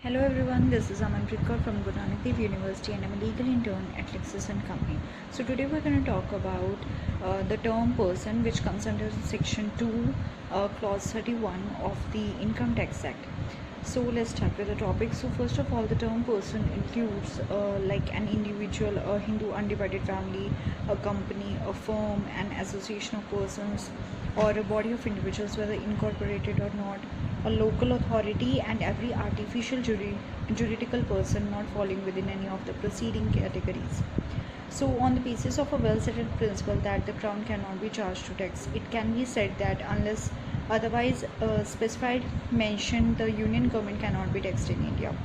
Hello everyone, this is Amanpreet Kaur from Guru Nanak Dev University and I'm a legal intern at Lexis & Company. So today we're going to talk about the term person which comes under section 2 clause 31 of the Income Tax Act. So let's start with the topic. So first of all, the term person includes like an individual, a Hindu undivided family, a company, a firm, an association of persons, or a body of individuals, whether incorporated or not, a local authority, and every artificial juridical person not falling within any of the preceding categories. So, on the basis of a well settled principle that the crown cannot be charged to tax, it can be said that unless otherwise specified, mentioned, the union government cannot be taxed in India.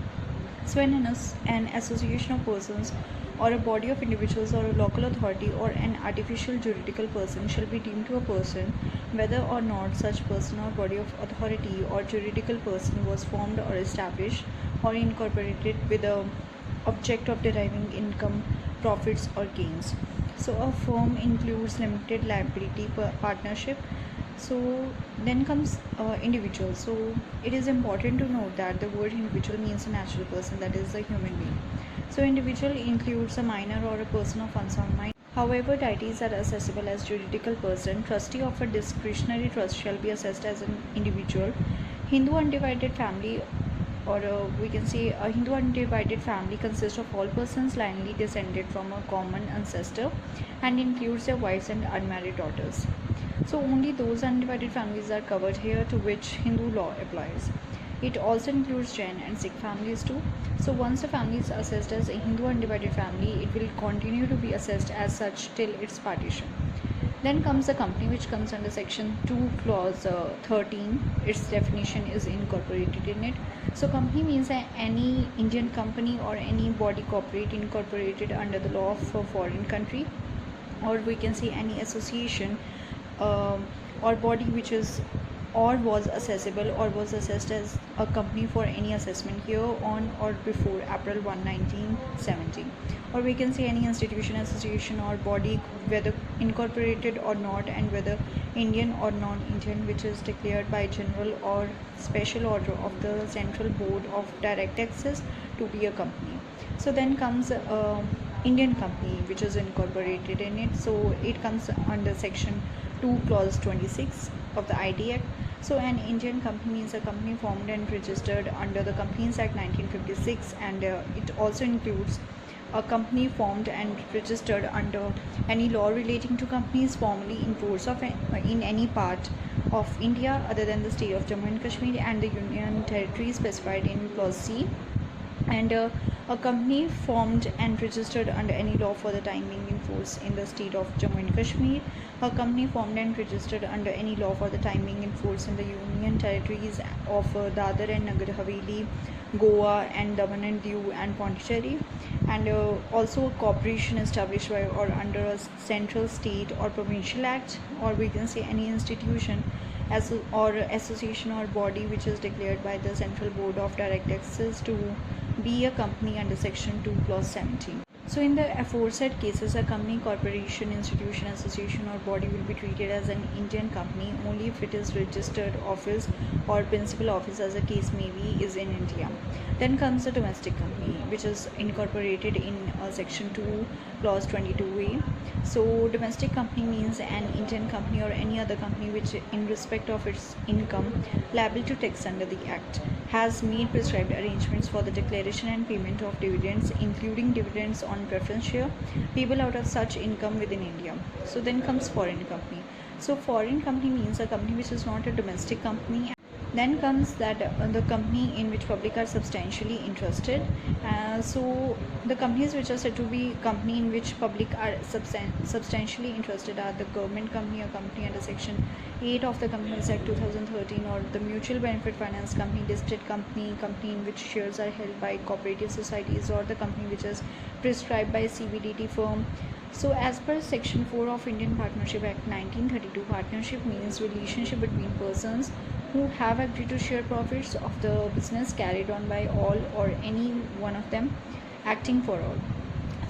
So, an association of persons or a body of individuals or a local authority or an artificial juridical person shall be deemed to a person whether or not such person or body of authority or juridical person was formed or established or incorporated with the object of deriving income, profits, or gains. So, a firm includes limited liability partnership. So then comes individual. So it is important to note that the word individual means a natural person, that is a human being. So individual includes a minor or a person of unsound mind. However, deities are assessable as juridical person. Trustee of a discretionary trust shall be assessed as an individual. Hindu undivided family, or we can say a Hindu undivided family, consists of all persons lineally descended from a common ancestor and includes their wives and unmarried daughters. So only those undivided families are covered here to which Hindu law applies. It also includes Jain and Sikh families too. So once a family is assessed as a Hindu undivided family, it will continue to be assessed as such till its partition. Then comes the company, which comes under section 2 clause 13. Its definition is incorporated in it. So company means any Indian company or any body corporate incorporated under the law of a foreign country, or we can say any association or body which is or was accessible or was assessed as a company for any assessment here on or before April 1, 1970. Or we can say any institution, association, or body, whether incorporated or not, and whether Indian or non-Indian, which is declared by general or special order of the Central Board of Direct Taxes to be a company. So then comes Indian company, which is incorporated in it. So it comes under section 2 clause 26 of the IT Act. So an Indian company is a company formed and registered under the Companies Act 1956, and it also includes a company formed and registered under any law relating to companies formally in force of in any part of India other than the state of Jammu and Kashmir and the Union Territory specified in clause C, and a company formed and registered under any law for the time being in force in the state of Jammu and Kashmir, a company formed and registered under any law for the time being in force in the Union Territories of Dadar and Nagar Haveli, Goa, and Daman and Diu and Pondicherry, and also a corporation established by or under a central state or provincial act, or we can say any institution as or association or body which is declared by the Central Board of Direct Taxes to be a company under section 2 clause 17. So in the aforesaid cases, a company, corporation, institution, association, or body will be treated as an Indian company only if it is registered office or principal office, as the case may be, is in India. Then comes the domestic company, which is incorporated in section 2 clause 22a. So domestic company means an Indian company or any other company which in respect of its income liable to tax under the act has made prescribed arrangements for the declaration and payment of dividends, including dividends on preference share payable out of such income within India. So then comes foreign company. So foreign company means a company which is not a domestic company. Then comes that the company in which public are substantially interested. So the companies which are said to be company in which public are substantially interested are the government company, a company under section 8 of the Companies Act 2013, or the mutual benefit finance company, listed company, company in which shares are held by cooperative societies, or the company which is prescribed by CBDT firm. So as per section 4 of Indian Partnership Act 1932, partnership means relationship between persons who have agreed to share profits of the business carried on by all or any one of them acting for all.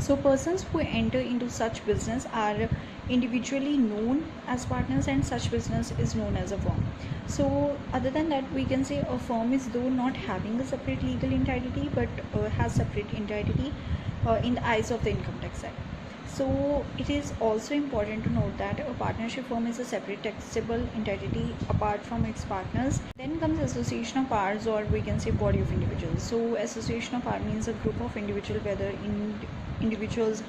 So persons who enter into such business are individually known as partners, and such business is known as a firm. So other than that, we can say a firm is though not having a separate legal entity, but has separate entity in the eyes of the Income Tax Act. So it is also important to note that a partnership firm is a separate taxable entity apart from its partners. Then comes association of powers, or we can say body of individuals. So association of power means a group of individuals, whether individuals,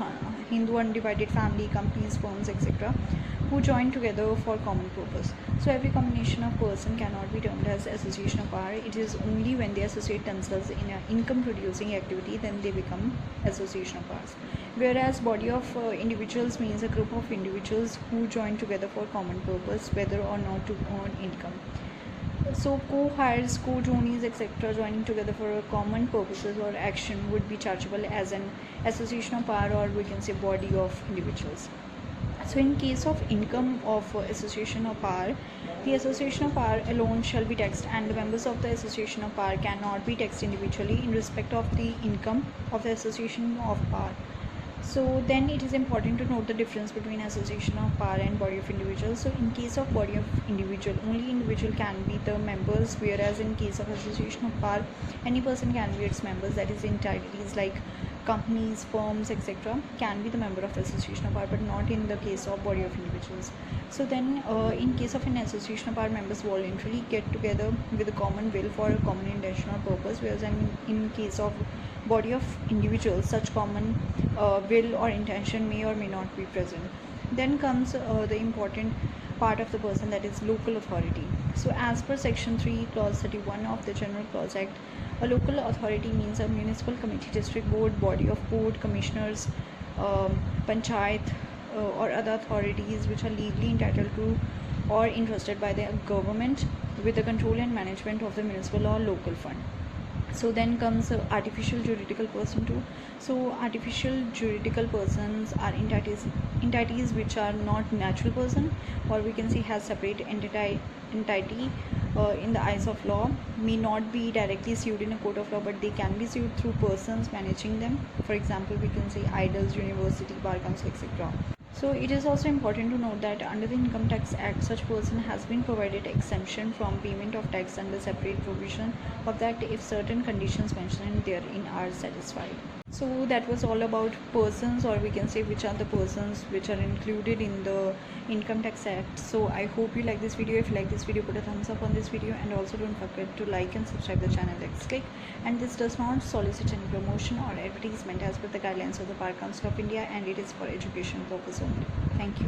Hindu undivided family, companies, firms, etc., who join together for common purpose. So every combination of person cannot be termed as association of power. It is only when they associate themselves in an income producing activity then they become association of powers. Whereas body of individuals means a group of individuals who join together for common purpose, whether or not to earn income. So co-hires, co-joinees, etc., joining together for a common purposes or action would be chargeable as an association of power, or we can say body of individuals. So in case of income of association of power, the association of power alone shall be taxed, and the members of the association of power cannot be taxed individually in respect of the income of the association of power. So then it is important to note the difference between association of power and body of individuals. So in case of body of individual, only individual can be the members, whereas in case of association of power, any person can be its members, that is entities like companies, firms, etc., can be the member of the association of power, but not in the case of body of individuals. So then in case of an association of power, members voluntarily get together with a common will for a common intention or purpose, whereas in case of body of individuals, such common will or intention may or may not be present. Then comes the important part of the person, that is local authority. So as per section 3 clause 31 of the General Clause Act, a local authority means a municipal committee, district board, body of court, commissioners, panchayat, or other authorities which are legally entitled to or entrusted by the government with the control and management of the municipal or local fund. So then comes artificial juridical person too. So artificial juridical persons are entities which are not natural person, or we can say has separate entity in the eyes of law, may not be directly sued in a court of law, but they can be sued through persons managing them. For example, we can say idols, university, bar council, etc. So it is also important to note that under the Income Tax Act, such person has been provided exemption from payment of tax under separate provision of the Act if certain conditions mentioned therein are satisfied. So that was all about persons, or we can say which are the persons which are included in the Income Tax Act. So I hope you like this video. If you like this video, put a thumbs up on this video, and also don't forget to like and subscribe the channel. Let's click. And this does not solicit any promotion or advertisement as per the guidelines of the Bar Council of India, and it is for education purpose only. Thank you.